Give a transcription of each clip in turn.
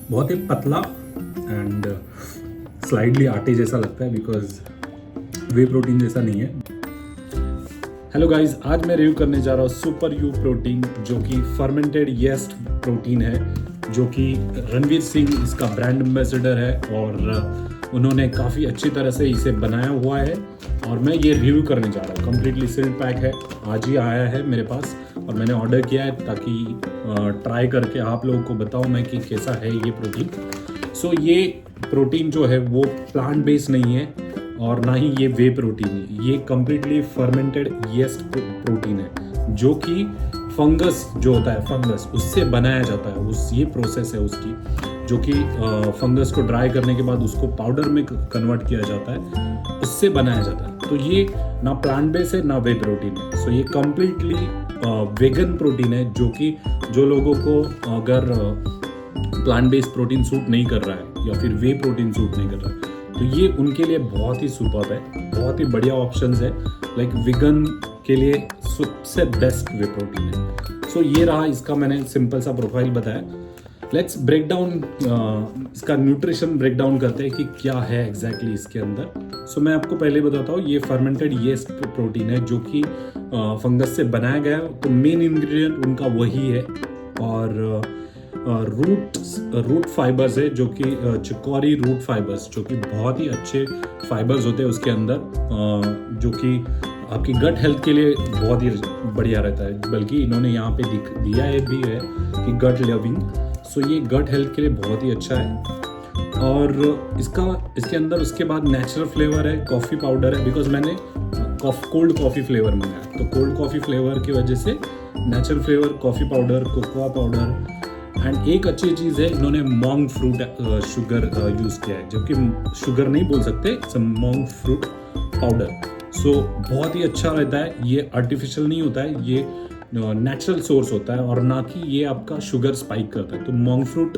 बहुत ही पतला and slightly आटे जैसा लगता है बिकॉज वे प्रोटीन जैसा नहीं है। हेलो गाइस, आज मैं रिव्यू करने जा रहा हूँ सुपर यू प्रोटीन, जो कि फर्मेंटेड येस्ट प्रोटीन है, जो कि रणवीर सिंह इसका ब्रांड एम्बेसडर है और उन्होंने काफ़ी अच्छी तरह से इसे बनाया हुआ है और मैं ये रिव्यू करने जा रहा हूँ। कम्प्लीटली सील्ड पैक है, आज ही आया है मेरे पास और मैंने ऑर्डर किया है ताकि ट्राई करके आप लोगों को बताऊँ मैं कि कैसा है ये प्रोटीन। सो ये प्रोटीन जो है वो प्लांट बेस्ड नहीं है और ना ही ये वे प्रोटीन है, ये कम्प्लीटली फर्मेंटेड येस्ट प्रोटीन है, जो कि फंगस जो होता है फंगस उससे बनाया जाता है। उस ये प्रोसेस है उसकी, जो कि फंगस को ड्राई करने के बाद उसको पाउडर में कन्वर्ट किया जाता है, उससे बनाया जाता है। तो ये ना प्लांट बेस्ड है ना वे प्रोटीन है। सो ये कम्प्लीटली वेगन प्रोटीन है, जो कि जो लोगों को अगर प्लांट बेस्ड प्रोटीन सूट नहीं कर रहा है या फिर वे प्रोटीन सूट नहीं कर रहा है तो ये उनके लिए बहुत ही सुपर्ब है, बहुत ही बढ़िया ऑप्शंस है। लाइक विगन के लिए सबसे बेस्ट वे प्रोटीन है। सो ये रहा इसका, मैंने सिंपल सा प्रोफाइल बताया। लेट्स ब्रेक डाउन इसका न्यूट्रिशन ब्रेक डाउन करते हैं कि क्या है एग्जैक्टली इसके अंदर। सो मैं आपको पहले बताता हूँ, ये फर्मेंटेड येस्ट प्रोटीन है जो कि फंगस से बनाया गया है। तो मेन इंग्रेडिएंट उनका वही है और रूट फाइबर्स है, जो कि चिकोरी रूट फाइबर्स, जो कि बहुत ही अच्छे फाइबर्स होते हैं उसके अंदर, जो कि आपकी गट हेल्थ के लिए बहुत ही बढ़िया रहता है। बल्कि इन्होंने यहाँ पे दिया है भी है कि गट लविंग, सो ये गट हेल्थ के लिए बहुत ही अच्छा है। और इसके अंदर उसके बाद नेचुरल फ्लेवर है, कॉफ़ी पाउडर है, बिकॉज मैंने कोल्ड कॉफ़ी फ्लेवर मंगाया, तो कोल्ड कॉफ़ी फ्लेवर की वजह से natural flavour, coffee powder, cocoa powder. And एक अच्छी चीज़ है, इन्होंने मॉन्ग फ्रूट शुगर यूज़ किया है, जो कि शुगर नहीं बोल सकते, मॉन्ग फ्रूट पाउडर। सो बहुत ही अच्छा रहता है, ये आर्टिफिशियल नहीं होता है, ये नेचुरल सोर्स होता है और ना कि ये आपका शुगर स्पाइक करता है। तो मॉन्ग फ्रूट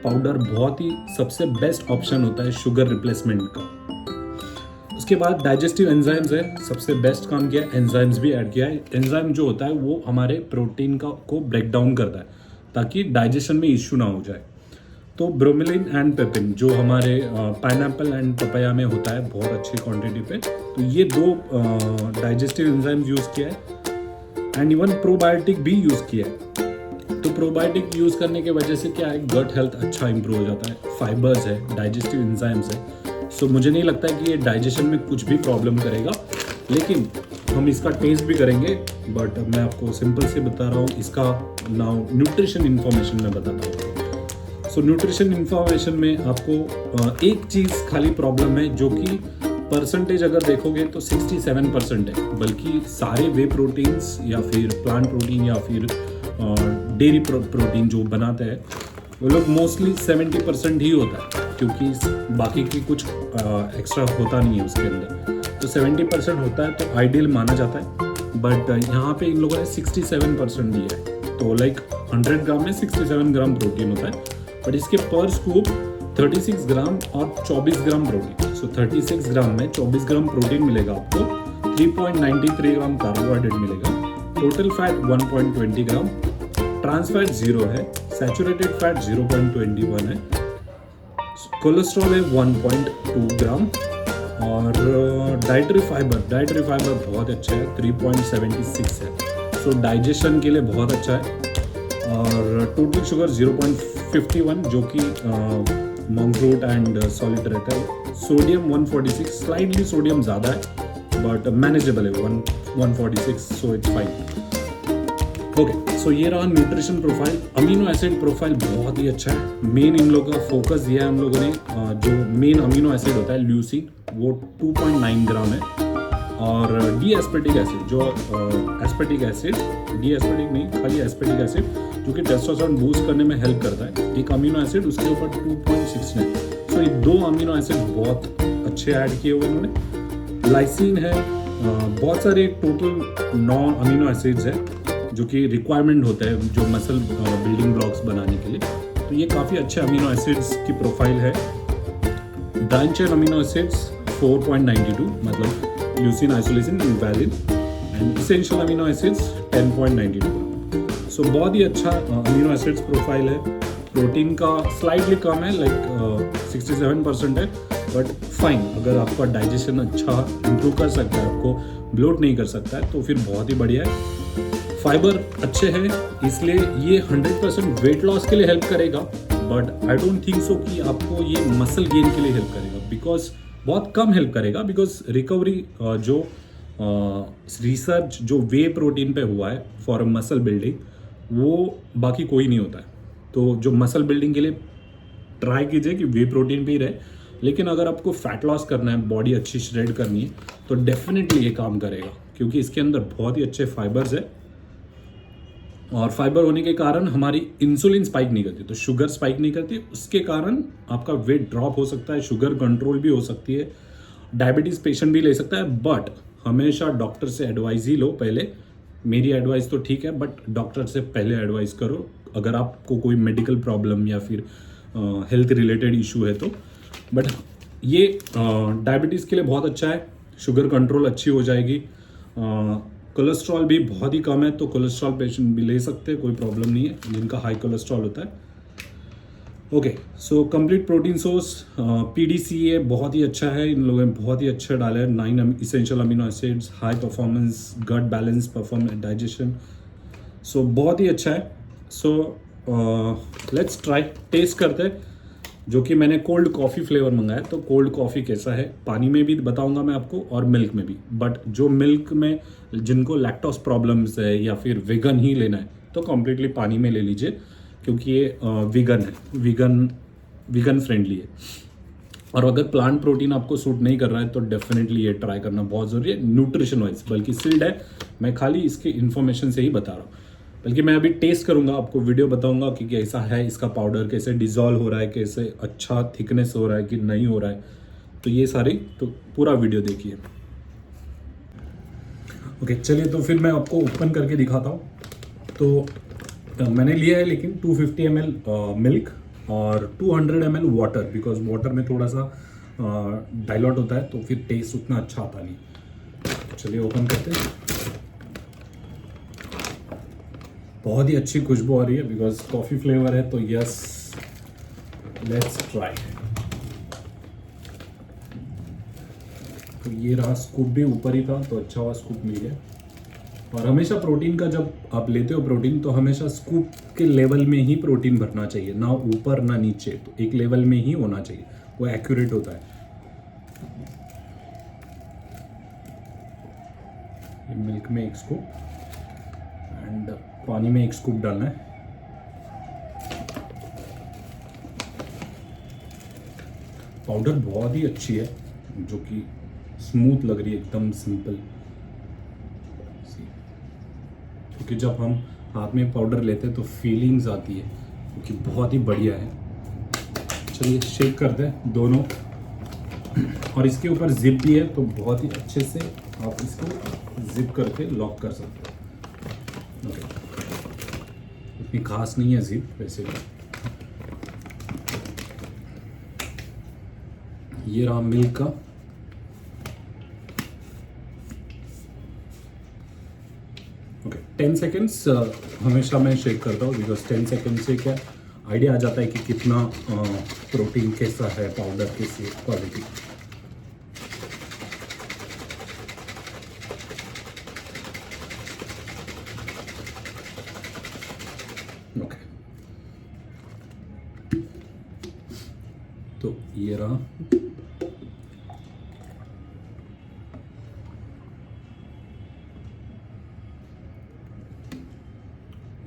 पाउडर बहुत ही सबसे बेस्ट ऑप्शन होता है शुगर रिप्लेसमेंट का। उसके बाद डाइजेस्टिव एंजाइम्स है, सबसे बेस्ट काम किया है, एंजाइम्स भी ऐड किया है। एंजाइम जो होता है वो हमारे प्रोटीन को ब्रेक डाउन करता है ताकि डाइजेशन में इश्यू ना हो जाए। तो ब्रोमेलिन एंड पेपिन जो हमारे पाइनएप्पल एंड पपाया में होता है बहुत अच्छी क्वांटिटी पे, तो ये दो डाइजेस्टिव एंजाइम यूज़ किया है। एंड इवन प्रोबायोटिक भी यूज़ किया है। तो प्रोबायोटिक यूज़ करने की वजह से क्या है, गट हेल्थ अच्छा इंप्रूव हो जाता है, फाइबर्स है, डाइजेस्टिव एंजाइम्स है। सो मुझे नहीं लगता है कि ये डाइजेशन में कुछ भी प्रॉब्लम करेगा, लेकिन हम इसका टेस्ट भी करेंगे। बट मैं आपको सिंपल से बता रहा हूँ, इसका नाउ न्यूट्रिशन इन्फॉर्मेशन में बताता हूँ। सो न्यूट्रिशन इन्फॉर्मेशन में आपको एक चीज़ खाली प्रॉब्लम है, जो कि परसेंटेज अगर देखोगे तो 67% है, बल्कि सारे वे प्रोटीन्स या फिर प्लांट प्रोटीन या फिर डेयरी प्रोटीन जो बनाते हैं वो लोग मोस्टली 70% ही होता है, क्योंकि बाकी की कुछ एक्स्ट्रा होता नहीं है उसके अंदर। तो 70% होता है तो आइडियल माना जाता है, बट यहाँ पे इन लोगों ने 67% दिया है। तो लाइक 100 ग्राम में 67 ग्राम प्रोटीन होता है, बट इसके पर स्कूप 36 ग्राम और 24 ग्राम प्रोटीन। सो 36 ग्राम में 24 ग्राम प्रोटीन मिलेगा आपको, 3.93 ग्राम कार्बोहाइड्रेट मिलेगा, टोटल फैट 1.20 ग्राम, ट्रांस फैट 0 है, सैचुरेटेड फैट 0.21 है, कोलेस्ट्रॉल है 1.2 ग्राम और डाइटरी फाइबर बहुत अच्छा है, 3.76 है। सो डाइजेशन के लिए बहुत अच्छा है। और टोटल शुगर 0.51, जो कि मॉन्ग फ्रूट एंड सॉलिड रहता है। सोडियम 146, स्लाइटली सोडियम ज़्यादा है बट मैनेजेबल है, 146, सो इट्स फाइन। ओके, सो ये रहा nutrition profile. Amino acid profile बहुत ही अच्छा है। मेन इन लोगों का फोकस दिया है हम लोगों ने, जो मेन अमीनो एसिड होता है ल्यूसीन, वो 2.9 ग्राम है। और डी एस्पेटिक एसिड, जो एस्पेटिक एसिड, डी एस्पेटिक नहीं, खाली एस्पेटिक एसिड, जो कि टेस्टोस्टेरोन बूस्ट करने में हेल्प करता है, एक अमीनो एसिड उसके ऊपर 2.69। सो ये दो अमीनो एसिड बहुत अच्छे ऐड किए हुए उन्होंने। लाइसिन है, बहुत सारे टोटल 9 अमीनो एसिड्स है जो कि रिक्वायरमेंट होता है जो मसल बिल्डिंग ब्लॉक्स बनाने के लिए। तो ये काफ़ी अच्छे अमीनो एसिड्स की प्रोफाइल है। ब्रांच चेन अमीनो एसिड्स 4.92, मतलब leucine, isoleucine, valine, and essential amino acids 10.92। So बहुत ही अच्छा अमीनो एसिड्स प्रोफाइल है। प्रोटीन का स्लाइटली कम है, लाइक 67% है, बट फाइन। अगर आपका डाइजेशन अच्छा इंप्रूव कर सकता है, आपको ब्लोट नहीं कर सकता है, तो फिर बहुत ही बढ़िया है। फाइबर अच्छे हैं, इसलिए ये 100% वेट लॉस के लिए हेल्प करेगा, but I don't think so कि आपको ये मसल गेन के लिए हेल्प करेगा, बिकॉज बहुत कम हेल्प करेगा। बिकॉज रिकवरी जो रिसर्च जो वे प्रोटीन पे हुआ है फॉर मसल बिल्डिंग, वो बाकी कोई नहीं होता है। तो जो मसल बिल्डिंग के लिए ट्राई कीजिए कि वे प्रोटीन पे ही रहे, लेकिन अगर आपको फैट लॉस करना है, बॉडी अच्छी श्रेड करनी है, तो डेफिनेटली ये काम करेगा, क्योंकि इसके अंदर बहुत ही अच्छे फाइबर्स है। और फाइबर होने के कारण हमारी इंसुलिन स्पाइक नहीं करती, तो शुगर स्पाइक नहीं करती, उसके कारण आपका वेट ड्रॉप हो सकता है, शुगर कंट्रोल भी हो सकती है, डायबिटीज़ पेशेंट भी ले सकता है। बट हमेशा डॉक्टर से एडवाइस ही लो पहले। मेरी एडवाइस तो ठीक है, बट डॉक्टर से पहले एडवाइस करो अगर आपको कोई मेडिकल प्रॉब्लम या फिर हेल्थ रिलेटेड इशू है तो। बट ये डायबिटीज़ के लिए बहुत अच्छा है, शुगर कंट्रोल अच्छी हो जाएगी। कोलेस्ट्रॉल भी बहुत ही कम है, तो कोलेस्ट्रॉल पेशेंट भी ले सकते हैं, कोई प्रॉब्लम नहीं है जिनका हाई कोलेस्ट्रॉल होता है। Okay, so complete protein source PDCA बहुत ही अच्छा है, इन लोगों ने बहुत ही अच्छा डाला है। 9 essential amino acids, high performance, gut balance, performance, digestion, so बहुत ही अच्छा है। सो लेट्स ट्राई, टेस्ट करते हैं। जो कि मैंने कोल्ड कॉफ़ी फ्लेवर मंगाया, तो कोल्ड कॉफ़ी कैसा है पानी में भी बताऊंगा मैं आपको और मिल्क में भी। बट जो मिल्क में जिनको लैक्टोस प्रॉब्लम्स है या फिर वेगन ही लेना है, तो कम्प्लीटली पानी में ले लीजिए, क्योंकि ये वीगन है, वीगन फ्रेंडली है। और अगर प्लांट प्रोटीन आपको सूट नहीं कर रहा है, तो डेफिनेटली ये ट्राई करना बहुत ज़रूरी है न्यूट्रिशन वाइज। बल्कि सील्ड है, मैं खाली इसके इन्फॉर्मेशन से ही बता रहा हूँ। बल्कि मैं अभी टेस्ट करूंगा, आपको वीडियो बताऊंगा कि कैसा है इसका पाउडर, कैसे डिज़ोल्व हो रहा है, कैसे अच्छा थिकनेस हो रहा है कि नहीं हो रहा है, तो ये सारी तो पूरा वीडियो देखिए। ओके, चलिए तो फिर मैं आपको ओपन करके दिखाता हूँ। तो मैंने लिया है लेकिन 250 ml मिल्क और 200 ml वाटर, बिकॉज वाटर में थोड़ा सा डाइल्यूट होता है, तो फिर टेस्ट उतना अच्छा आता नहीं। चलिए ओपन करते हैं। बहुत ही अच्छी खुशबू आ रही है, बिकॉज कॉफ़ी फ्लेवर है, तो यस, लेट्स ट्राई। तो ये रहा, स्कूप भी ऊपर ही था, तो अच्छा हुआ स्कूप मिल गया। और हमेशा प्रोटीन का जब आप लेते हो प्रोटीन, तो हमेशा स्कूप के लेवल में ही प्रोटीन भरना चाहिए, ना ऊपर ना नीचे, तो एक लेवल में ही होना चाहिए, वो एक्यूरेट होता है। ये मिल्क में एक स्कूप एंड पानी में एक स्कूप डालना है। पाउडर बहुत ही अच्छी है, जो कि स्मूथ लग रही है, एकदम सिंपल। क्योंकि जब हम हाथ में पाउडर लेते हैं तो फीलिंग्स आती है, क्योंकि बहुत ही बढ़िया है। चलिए शेक करते हैं दोनों। और इसके ऊपर जिप भी है, तो बहुत ही अच्छे से आप इसको जिप करके लॉक कर सकते हो। ओके, इतनी खास नहीं है जिप वैसे भी। ये रहा मिल्क का। ओके, 10 सेकेंड्स हमेशा मैं शेक करता हूँ, बिकॉज 10 सेकेंड से क्या आइडिया आ जाता है कि कितना प्रोटीन कैसा है, पाउडर कैसी क्वालिटी। ओके, तो ये रहा।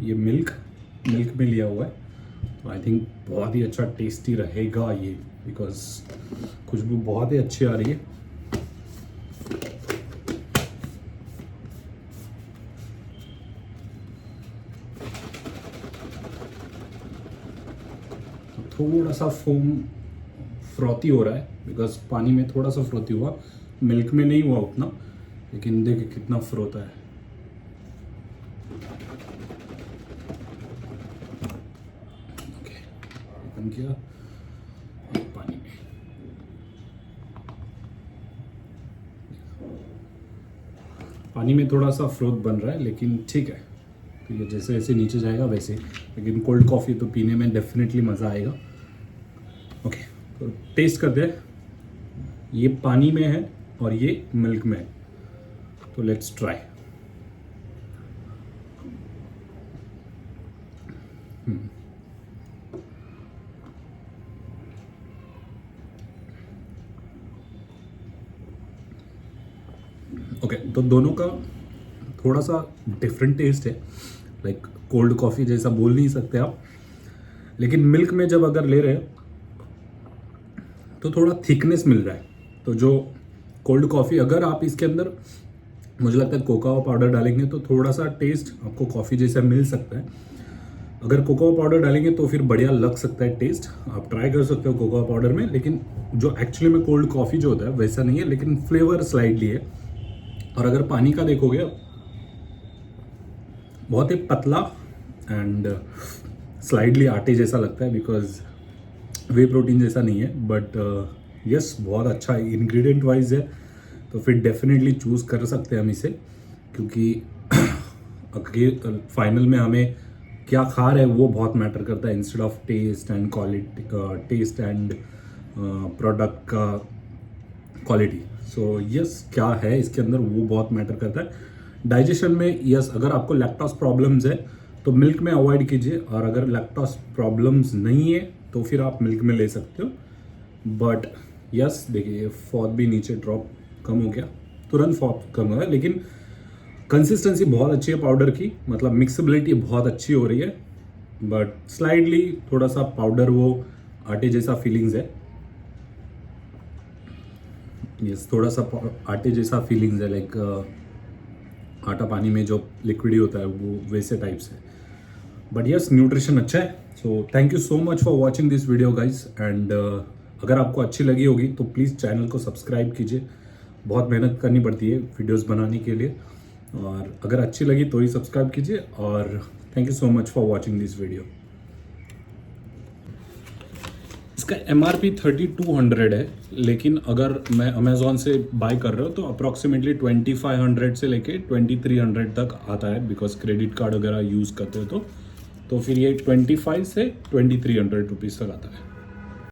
ये मिल्क में लिया हुआ है, तो आई थिंक बहुत ही अच्छा टेस्टी रहेगा ये, बिकॉज खुशबू बहुत ही अच्छी आ रही है। थोड़ा सा फोम फ्रॉती हो रहा है, बिकॉज पानी में थोड़ा सा फ्रॉती हुआ, मिल्क में नहीं हुआ उतना, लेकिन देखिए कितना फ्रोता है। ओके, ओपन किया, पानी में थोड़ा सा फ्रोथ बन रहा है, लेकिन ठीक है, तो ये जैसे जैसे नीचे जाएगा वैसे, लेकिन कोल्ड कॉफ़ी तो पीने में डेफिनेटली मज़ा आएगा। ओके, तो टेस्ट करते हैं। ये पानी में है और ये मिल्क में है, तो लेट्स ट्राई। ओके, तो दोनों का थोड़ा सा डिफरेंट टेस्ट है। लाइक कोल्ड कॉफ़ी जैसा बोल नहीं सकते आप, लेकिन मिल्क में जब अगर ले रहे हैं तो थोड़ा थिकनेस मिल रहा है। तो जो कोल्ड कॉफ़ी अगर आप इसके अंदर मुझे लगता है कोकोआ पाउडर डालेंगे तो थोड़ा सा टेस्ट आपको कॉफ़ी जैसा मिल सकता है। अगर कोकोआ पाउडर डालेंगे तो फिर बढ़िया लग सकता है टेस्ट, आप ट्राई कर सकते हो कोकोआ पाउडर में। लेकिन जो एक्चुअली में कोल्ड कॉफ़ी जो होता है वैसा नहीं है, लेकिन फ्लेवर स्लाइडली है। और अगर पानी का देखोगे बहुत ही पतला एंड स्लाइडली आटे जैसा लगता है, बिकॉज वे प्रोटीन जैसा नहीं है। बट यस, बहुत अच्छा इंग्रेडिएंट वाइज है, तो फिर डेफिनेटली चूज़ कर सकते हैं हम इसे, क्योंकि फाइनल में हमें क्या खा रहे हैं वो बहुत मैटर करता है, instead of taste and quality, taste and product का क्वालिटी। सो यस, क्या है इसके अंदर वो बहुत मैटर करता है। डाइजेशन में यस, अगर आपको लैक्टोस प्रॉब्लम्स है तो मिल्क में अवॉइड कीजिए, और अगर लैक्टोस प्रॉब्लम्स नहीं है तो फिर आप मिल्क में ले सकते हो। बट यस, देखिए फॉथ भी नीचे ड्रॉप कम हो गया, तुरंत फॉथ कम हो गया, लेकिन कंसिस्टेंसी बहुत अच्छी है पाउडर की, मतलब मिक्सबिलिटी बहुत अच्छी हो रही है। बट स्लाइडली थोड़ा सा पाउडर वो आटे जैसा फीलिंग्स है। यस, थोड़ा सा आटे जैसा फीलिंग्स है, लाइक आटा पानी में जो लिक्विड होता है वो वैसे टाइप से। बट यस, न्यूट्रिशन अच्छा है। So thank you so much for watching this video guys. And अगर आपको अच्छी लगी होगी तो प्लीज़ चैनल को सब्सक्राइब कीजिए, बहुत मेहनत करनी पड़ती है वीडियोस बनाने के लिए, और अगर अच्छी लगी तो ही सब्सक्राइब कीजिए। और thank you so much for watching this video. इसका MRP 3200 है, लेकिन अगर मैं अमेज़ॉन से बाय कर रहा हूँ तो अप्रॉक्सीमेटली 2500 से लेके 2300 तक आता है, बिकॉज क्रेडिट कार्ड वगैरह यूज़ करते हो तो फिर ये 25 से 2300 रुपीज़ तक आता है।